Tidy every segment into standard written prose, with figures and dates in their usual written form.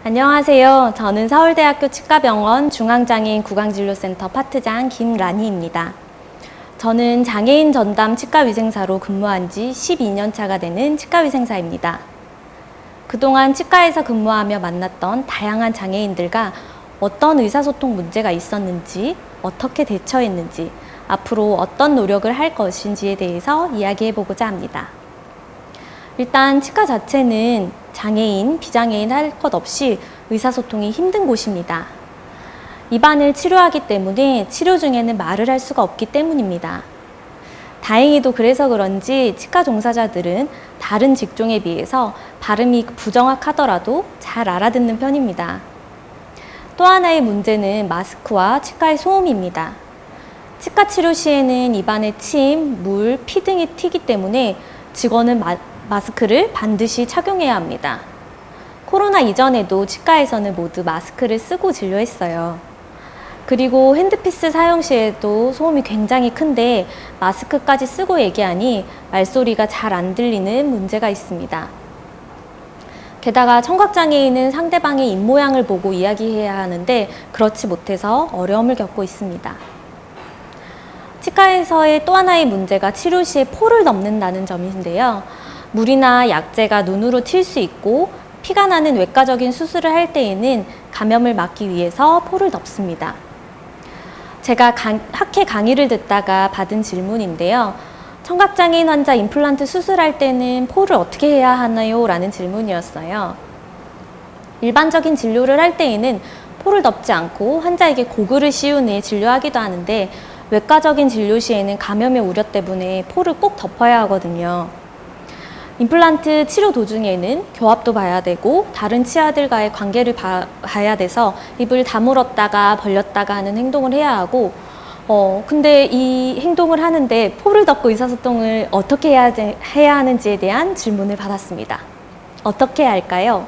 안녕하세요. 저는 서울대학교 치과병원 중앙장애인 구강진료센터 파트장 김란희입니다. 저는 장애인 전담 치과위생사로 근무한 지 12년 차가 되는 치과위생사입니다. 그동안 치과에서 근무하며 만났던 다양한 장애인들과 어떤 의사소통 문제가 있었는지, 어떻게 대처했는지, 앞으로 어떤 노력을 할 것인지에 대해서 이야기해보고자 합니다. 일단 치과 자체는 장애인, 비장애인 할 것 없이 의사소통이 힘든 곳입니다. 입안을 치료하기 때문에 치료 중에는 말을 할 수가 없기 때문입니다. 다행히도 그래서 그런지 치과 종사자들은 다른 직종에 비해서 발음이 부정확하더라도 잘 알아듣는 편입니다. 또 하나의 문제는 마스크와 치과의 소음입니다. 치과 치료 시에는 입안에 침, 물, 피 등이 튀기 때문에 직원은 마스크를 반드시 착용해야 합니다. 코로나 이전에도 치과에서는 모두 마스크를 쓰고 진료했어요. 그리고 핸드피스 사용 시에도 소음이 굉장히 큰데 마스크까지 쓰고 얘기하니 말소리가 잘 안 들리는 문제가 있습니다. 게다가 청각장애인은 상대방의 입모양을 보고 이야기해야 하는데 그렇지 못해서 어려움을 겪고 있습니다. 치과에서의 또 하나의 문제가 치료 시에 포를 덮는다는 점인데요. 물이나 약재가 눈으로 튈 수 있고 피가 나는 외과적인 수술을 할 때에는 감염을 막기 위해서 포를 덮습니다. 제가 학회 강의를 듣다가 받은 질문인데요. 청각장애인 환자 임플란트 수술할 때는 포를 어떻게 해야 하나요? 라는 질문이었어요. 일반적인 진료를 할 때에는 포를 덮지 않고 환자에게 고글을 씌운 후에 진료하기도 하는데 외과적인 진료 시에는 감염의 우려 때문에 포를 꼭 덮어야 하거든요. 임플란트 치료 도중에는 교합도 봐야 되고 다른 치아들과의 관계를 봐야 돼서 입을 다물었다가 벌렸다가 하는 행동을 해야 하고 근데 이 행동을 하는데 포를 덮고 의사소통을 어떻게 해야 하는지에 대한 질문을 받았습니다. 어떻게 해야 할까요?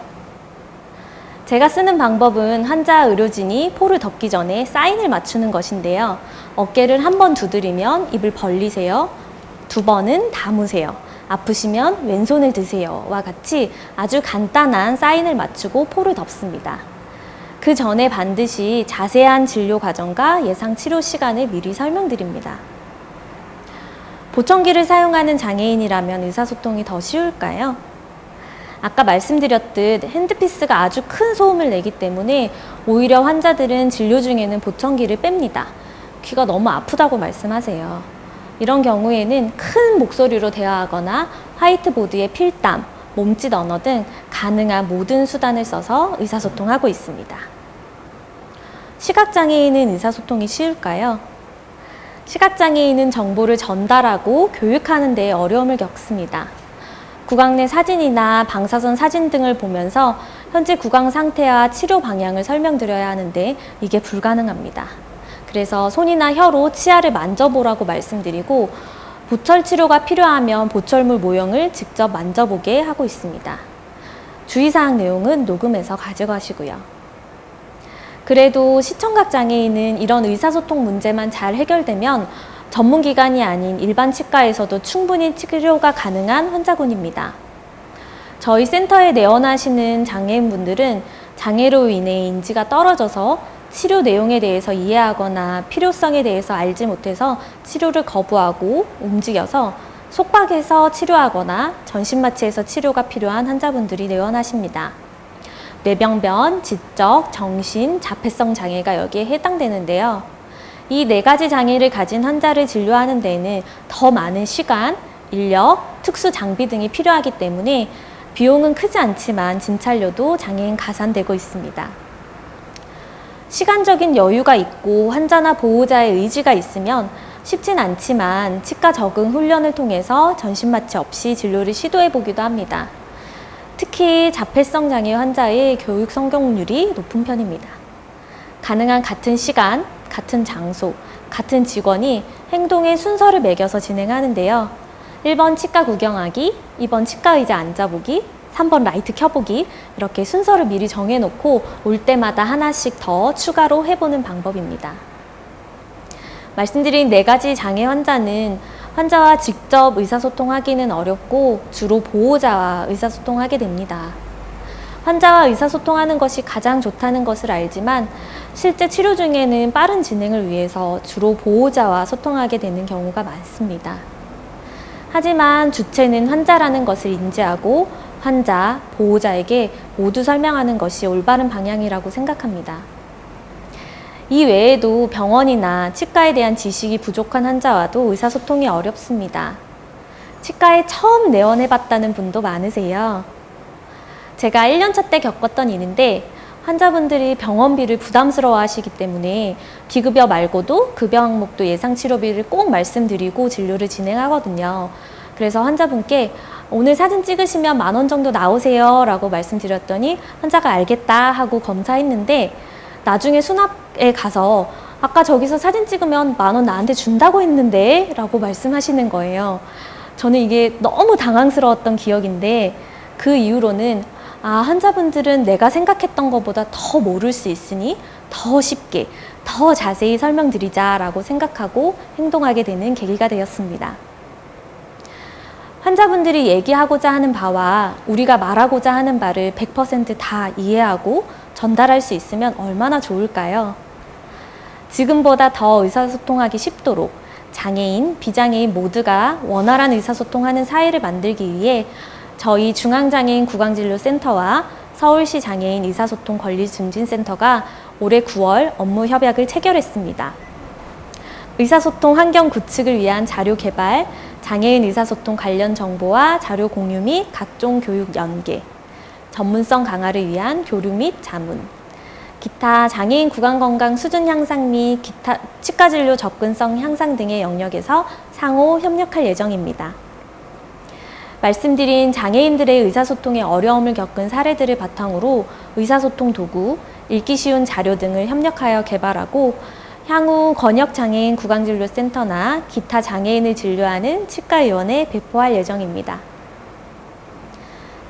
제가 쓰는 방법은 환자 의료진이 포를 덮기 전에 사인을 맞추는 것인데요. 어깨를 한 번 두드리면 입을 벌리세요. 2번은 다무세요. 아프시면 왼손을 드세요와 같이 아주 간단한 사인을 맞추고 포를 덮습니다. 그 전에 반드시 자세한 진료 과정과 예상 치료 시간을 미리 설명드립니다. 보청기를 사용하는 장애인이라면 의사소통이 더 쉬울까요? 아까 말씀드렸듯 핸드피스가 아주 큰 소음을 내기 때문에 오히려 환자들은 진료 중에는 보청기를 뺍니다. 귀가 너무 아프다고 말씀하세요. 이런 경우에는 큰 목소리로 대화하거나 화이트보드에 필담, 몸짓 언어 등 가능한 모든 수단을 써서 의사소통하고 있습니다. 시각장애인은 의사소통이 쉬울까요? 시각장애인은 정보를 전달하고 교육하는 데 어려움을 겪습니다. 구강 내 사진이나 방사선 사진 등을 보면서 현재 구강 상태와 치료 방향을 설명드려야 하는데 이게 불가능합니다. 그래서 손이나 혀로 치아를 만져보라고 말씀드리고 보철 치료가 필요하면 보철물 모형을 직접 만져보게 하고 있습니다. 주의사항 내용은 녹음해서 가져가시고요. 그래도 시청각 장애인은 이런 의사소통 문제만 잘 해결되면 전문기관이 아닌 일반 치과에서도 충분히 치료가 가능한 환자군입니다. 저희 센터에 내원하시는 장애인분들은 장애로 인해 인지가 떨어져서 치료 내용에 대해서 이해하거나 필요성에 대해서 알지 못해서 치료를 거부하고 움직여서 속박해서 치료하거나 전신마취에서 치료가 필요한 환자분들이 내원하십니다. 뇌병변, 지적, 정신, 자폐성 장애가 여기에 해당되는데요. 이 4가지 장애를 가진 환자를 진료하는 데에는 더 많은 시간, 인력, 특수 장비 등이 필요하기 때문에 비용은 크지 않지만 진찰료도 장애인 가산되고 있습니다. 시간적인 여유가 있고 환자나 보호자의 의지가 있으면 쉽진 않지만 치과 적응 훈련을 통해서 전신마취 없이 진료를 시도해 보기도 합니다. 특히 자폐성 장애 환자의 교육 성공률이 높은 편입니다. 가능한 같은 시간, 같은 장소, 같은 직원이 행동의 순서를 매겨서 진행하는데요. 1번 치과 구경하기, 2번 치과 의자 앉아보기, 3번 라이트 켜보기 이렇게 순서를 미리 정해놓고 올 때마다 하나씩 더 추가로 해보는 방법입니다. 말씀드린 4가지 장애 환자는 환자와 직접 의사소통하기는 어렵고 주로 보호자와 의사소통하게 됩니다. 환자와 의사소통하는 것이 가장 좋다는 것을 알지만 실제 치료 중에는 빠른 진행을 위해서 주로 보호자와 소통하게 되는 경우가 많습니다. 하지만 주체는 환자라는 것을 인지하고 환자, 보호자에게 모두 설명하는 것이 올바른 방향이라고 생각합니다. 이 외에도 병원이나 치과에 대한 지식이 부족한 환자와도 의사소통이 어렵습니다. 치과에 처음 내원해봤다는 분도 많으세요. 제가 1년차 때 겪었던 일인데 환자분들이 병원비를 부담스러워 하시기 때문에 비급여 말고도 급여 항목도 예상 치료비를 꼭 말씀드리고 진료를 진행하거든요. 그래서 환자분께 오늘 사진 찍으시면 10,000원 정도 나오세요 라고 말씀드렸더니 환자가 알겠다 하고 검사했는데 나중에 수납에 가서 아까 저기서 사진 찍으면 10,000원 나한테 준다고 했는데 라고 말씀하시는 거예요. 저는 이게 너무 당황스러웠던 기억인데 그 이후로는 환자분들은 내가 생각했던 것보다 더 모를 수 있으니 더 쉽게, 더 자세히 설명드리자라고 생각하고 행동하게 되는 계기가 되었습니다. 환자분들이 얘기하고자 하는 바와 우리가 말하고자 하는 바를 100% 다 이해하고 전달할 수 있으면 얼마나 좋을까요? 지금보다 더 의사소통하기 쉽도록 장애인, 비장애인 모두가 원활한 의사소통하는 사회를 만들기 위해 저희 중앙장애인 구강진료센터와 서울시 장애인 의사소통 권리증진센터가 올해 9월 업무 협약을 체결했습니다. 의사소통 환경 구축을 위한 자료 개발, 장애인 의사소통 관련 정보와 자료 공유 및 각종 교육 연계, 전문성 강화를 위한 교류 및 자문, 기타 장애인 구강건강 수준 향상 및 기타 치과진료 접근성 향상 등의 영역에서 상호 협력할 예정입니다. 말씀드린 장애인들의 의사소통에 어려움을 겪은 사례들을 바탕으로 의사소통 도구, 읽기 쉬운 자료 등을 협력하여 개발하고 향후 권역장애인 구강진료센터나 기타 장애인을 진료하는 치과의원에 배포할 예정입니다.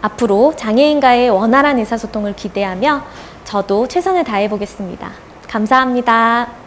앞으로 장애인과의 원활한 의사소통을 기대하며 저도 최선을 다해 보겠습니다. 감사합니다.